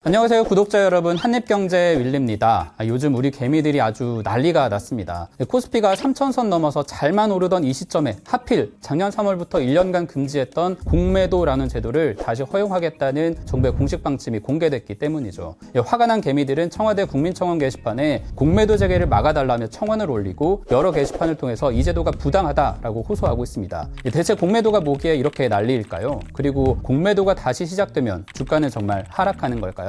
안녕하세요 구독자 여러분, 한입경제 윌리입니다. 요즘 우리 개미들이 아주 난리가 났습니다. 코스피가 3,000선 넘어서 잘만 오르던 이 시점에 하필 작년 3월부터 1년간 금지했던 공매도라는 제도를 다시 허용하겠다는 정부의 공식 방침이 공개됐기 때문이죠. 화가 난 개미들은 청와대 국민청원 게시판에 공매도 재개를 막아달라며 청원을 올리고 여러 게시판을 통해서 이 제도가 부당하다라고 호소하고 있습니다. 대체 공매도가 뭐기에 이렇게 난리일까요? 그리고 공매도가 다시 시작되면 주가는 정말 하락하는 걸까요?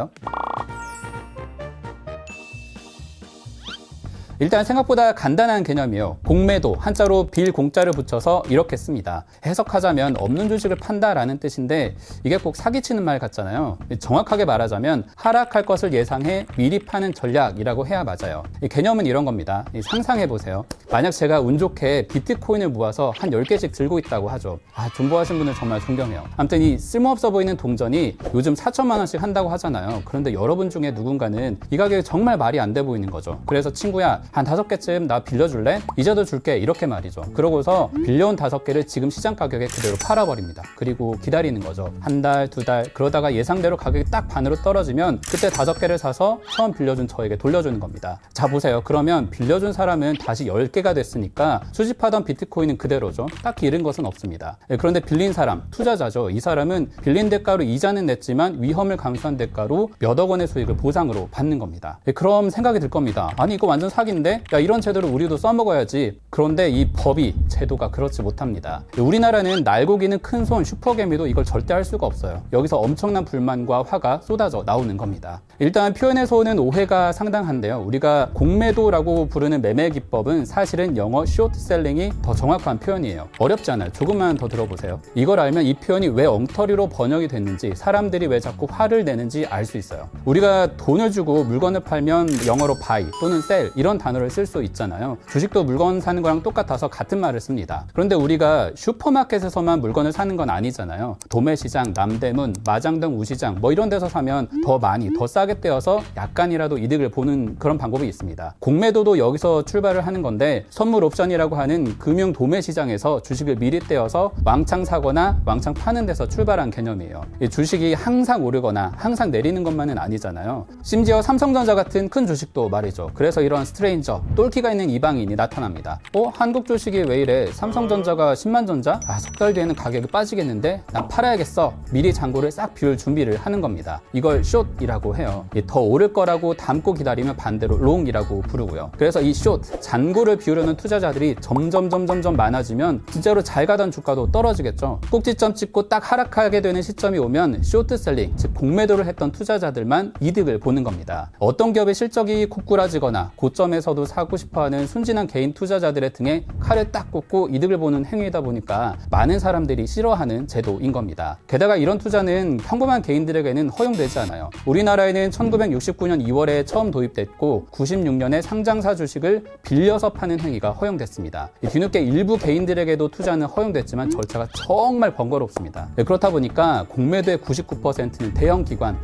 일단 생각보다 간단한 개념이에요. 공매도, 한자로 빌 공짜를 붙여서 이렇게 씁니다. 해석하자면 없는 주식을 판다라는 뜻인데 이게 꼭 사기치는 말 같잖아요. 정확하게 말하자면 하락할 것을 예상해 미리 파는 전략이라고 해야 맞아요. 이 개념은 이런 겁니다. 상상해보세요. 만약 제가 운 좋게 비트코인을 모아서 한 10개씩 들고 있다고 하죠. 존버하신 분을 정말 존경해요. 아무튼 이 쓸모없어 보이는 동전이 요즘 4천만 원씩 한다고 하잖아요. 그런데 여러분 중에 누군가는 이 가격이 정말 말이 안 돼 보이는 거죠. 그래서 친구야, 한 5개쯤 나 빌려줄래? 이자도 줄게, 이렇게 말이죠. 그러고서 빌려온 5개를 지금 시장 가격에 그대로 팔아버립니다. 그리고 기다리는 거죠. 한 달, 2달, 그러다가 예상대로 가격이 딱 반으로 떨어지면 그때 5개를 사서 처음 빌려준 저에게 돌려주는 겁니다. 자, 보세요. 그러면 빌려준 사람은 다시 10개가 됐으니까 수집하던 비트코인은 그대로죠. 딱히 잃은 것은 없습니다. 그런데 빌린 사람, 투자자죠. 이 사람은 빌린 대가로 이자는 냈지만 위험을 감수한 대가로 몇억 원의 수익을 보상으로 받는 겁니다. 그럼 생각이 들 겁니다. 아니, 이거 완전 사기인데? 야, 이런 제도를 우리도 써먹어야지. 그런데 이 법이, 제도가 그렇지 못합니다. 우리나라는 날고기는 큰 손, 슈퍼개미도 이걸 절대 할 수가 없어요. 여기서 엄청난 불만과 화가 쏟아져 나오는 겁니다. 일단 표현에서 오는 오해가 상당한데요. 우리가 공매도라고 부르는 매매 기법은 사실은 영어 숏셀링이 더 정확한 표현이에요. 어렵지 않아요. 조금만 더 들어보세요. 이걸 알면 이 표현이 왜 엉터리로 번역이 됐는지, 사람들이 왜 자꾸 화를 내는지 알 수 있어요. 우리가 돈을 주고 물건을 팔면 영어로 buy 또는 sell 이런 단어를 쓸 수 있잖아요. 주식도 물건 사는 거랑 똑같아서 같은 말을 씁니다. 그런데 우리가 슈퍼마켓에서만 물건을 사는 건 아니잖아요. 도매시장, 남대문, 마장동 우시장 이런 데서 사면 더 많이, 더 싸게 떼어서 약간이라도 이득을 보는 그런 방법이 있습니다. 공매도도 여기서 출발을 하는 건데, 선물 옵션이라고 하는 금융 도매시장에서 주식을 미리 떼어서 왕창 사거나 왕창 파는 데서 출발한 개념이에요. 이 주식이 항상 오르거나 항상 내리는 것만은 아니잖아요. 심지어 삼성전자 같은 큰 주식도 말이죠. 그래서 이런 스트레인저, 똘끼가 있는 이방인이 나타납니다. 한국 주식이 왜 이래? 삼성전자가 10만 전자? 석 달 뒤에는 가격이 빠지겠는데? 난 팔아야겠어. 미리 잔고를 싹 비울 준비를 하는 겁니다. 이걸 숏이라고 해요. 더 오를 거라고 담고 기다리면 반대로 롱이라고 부르고요. 그래서 이 숏, 잔고를 비우려는 투자자들이 점점 많아지면 진짜로 잘 가던 주가도 떨어지겠죠. 꼭지점 찍고 딱 하락하게 되는 시점이 오면 쇼트셀링, 즉 공매도를 했던 투자자들만 이득을 보는 겁니다. 어떤 기업의 실적이 고꾸라지거나 고점에서도 사고 싶어하는 순진한 개인 투자자들의 등에 칼을 딱 꽂고 이득을 보는 행위이다 보니까 많은 사람들이 싫어하는 제도인 겁니다. 게다가 이런 투자는 평범한 개인들에게는 허용되지 않아요. 우리나라에는 1969년 2월에 처음 도입됐고 96년에 상장사 주식을 빌려서 파는 행위가 허용됐습니다. 뒤늦게 일부 개인들에게도 투자는 허용됐지만 절차가 정말 번거롭습니다. 그렇다 보니까 공매도의 99%는 대형 기관,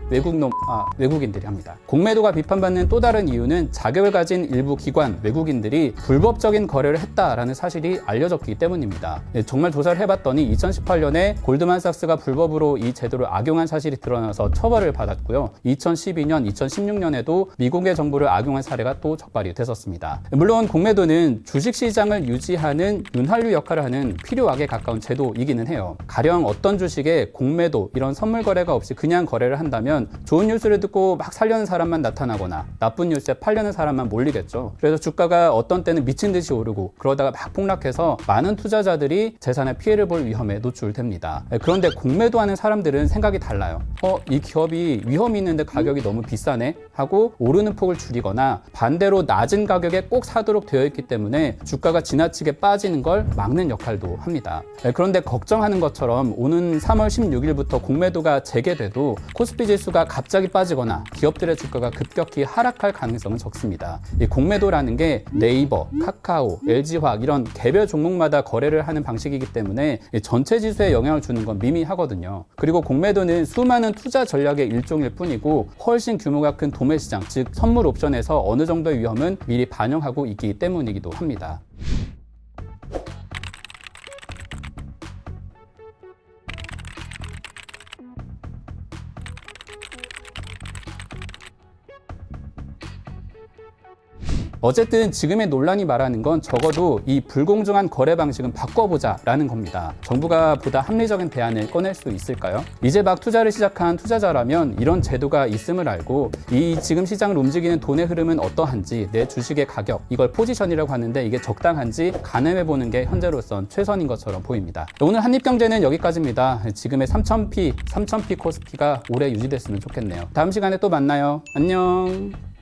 외국인들이 합니다. 공매도가 비판받는 또 다른 이유는 자격을 가진 일부 기관, 외국인들이 불법적인 거래를 했다라는 사실이 알려졌기 때문입니다. 정말 조사를 해봤더니 2018년에 골드만삭스가 불법으로 이 제도를 악용한 사실이 드러나서 처벌을 받았고요. 2012년, 2016년에도 미국의 정보를 악용한 사례가 또 적발이 됐었습니다. 물론 공매도는 주식시장을 유지하는 윤활유 역할을 하는 필요악에 가까운 제도이기는 해요. 가령 어떤 주식에 공매도, 이런 선물 거래가 없이 그냥 거래를 한다면 좋은 뉴스를 듣고 막 사려는 사람만 나타나거나 나쁜 뉴스에 팔려는 사람만 몰리겠죠. 그래서 주가가 어떤 때는 미친 듯이 오르고 그러다가 막 폭락해서 많은 투자자들이 재산에 피해를 볼 위험에 노출됩니다. 그런데 공매도하는 사람들은 생각이 달라요. 이 기업이 위험이 있는데 가격이 너무 비싸네 하고 오르는 폭을 줄이거나, 반대로 낮은 가격에 꼭 사도록 되어 있기 때문에 주가가 지나치게 빠지는 걸 막는 역할도 합니다. 그런데 걱정하는 것처럼 오는 3월 16일부터 공매도가 재개돼도 코스피 지수가 갑자기 빠지거나 기업들의 주가가 급격히 하락할 가능성은 적습니다. 이 공매도라는 게 네이버, 카카오, LG화학 이런 개별 종목마다 거래를 하는 방식이기 때문에 전체 지수에 영향을 주는 건 미미하거든요. 그리고 공매도는 수많은 투자 전략의 일종일 뿐이고 훨씬 규모가 큰 도매시장, 즉 선물 옵션에서 어느 정도의 위험은 미리 반영하고 있기 때문이기도 합니다. 어쨌든 지금의 논란이 말하는 건 적어도 이 불공정한 거래 방식은 바꿔보자라는 겁니다. 정부가 보다 합리적인 대안을 꺼낼 수 있을까요? 이제 막 투자를 시작한 투자자라면 이런 제도가 있음을 알고 이 지금 시장을 움직이는 돈의 흐름은 어떠한지, 내 주식의 가격, 이걸 포지션이라고 하는데 이게 적당한지 가늠해보는 게 현재로선 최선인 것처럼 보입니다. 오늘 한입경제는 여기까지입니다. 지금의 3000P 코스피가 오래 유지됐으면 좋겠네요. 다음 시간에 또 만나요. 안녕.